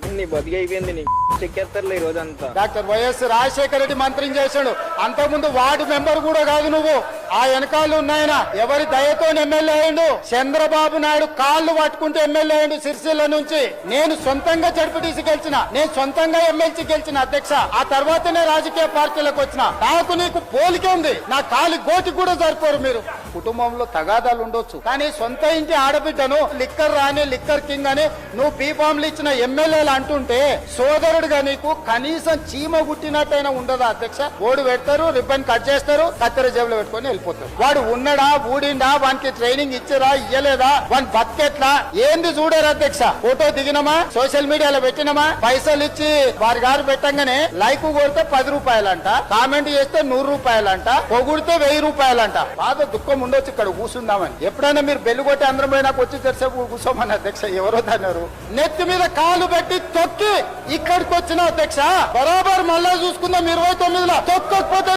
అయిపోయింది, బతికి అయిపోయింది. నీ చెక్కేస్తారులే ఈ రోజంతా. డాక్టర్ వైఎస్ రాజశేఖర రెడ్డి మంత్రిని చేశాడు. అంతకుముందు వార్డు మెంబర్ కూడా కాదు నువ్వు. ఆ వెనకాలు ఉన్నాయన ఎవరి దయతో ఎమ్మెల్యే అయ్యిండు. చంద్రబాబు నాయుడు కాళ్ళు పట్టుకుంటే ఎమ్మెల్యే అయ్యిండు సిరిసిల్ల నుంచి. నేను సొంతంగా జడ్పీటీసీ గెలిచిన, నేను సొంతంగా ఎమ్మెల్సీ గెలిచిన అధ్యక్ష. ఆ తర్వాతనే రాజకీయ పార్టీలకు వచ్చిన. నాకు నీకు పోలికే ఉంది. నా కాలి గోటికి కూడా సరిపోరు మీరు. కుటుంబంలో తగాదాలు ఉండొచ్చు, కానీ సొంత ఇంటి ఆడబిడ్డను లిక్కర్ రాని లిక్కర్ కింగ్ అని నువ్వు బీఫామ్లు ఇచ్చిన ఎమ్మెల్యేలు అంటుంటే సోదరుడుగా నీకు కనీసం చీమ గుట్టినట్టయినా ఉండదా అధ్యక్ష? ఓడి పెడతారు, రిబ్బన్ కట్ చేస్తారు, కత్తెర జేబులో పెట్టుకుని వెళ్ళిపోతారు. వాడు ఉన్నడా ఊడిండా, వానికి ట్రైనింగ్ ఇచ్చారా ఇయ్యలేదా, వాని బతికెట్లా ఏంది చూడారు అధ్యక్ష. ఫోటో దిగినమా, సోషల్ మీడియాలో పెట్టినమా, పైసలు ఇచ్చి వారి గారు పెట్టంగానే లైక్ కొడితే 10 రూపాయలంట, కామెంట్ చేస్తే 100 రూపాయలంట, పొగుడితే 1000 రూపాయలంట. బాధ దుఃఖం ఉండొచ్చు ఇక్కడ కూర్చుందామని. ఎప్పుడైనా మీరు బెల్లు కొట్టి అందరం పోయినా వచ్చి తెరిసేపు కూర్చోమని అధ్యక్ష. ఎవరో అన్నారు నెత్తి మీద కాలు పెట్టి తొక్కి ఇక్కడికి వచ్చిన అధ్యక్ష. బరాబర్ మళ్ళా చూసుకుందాం 29లో తొక్కకపోతే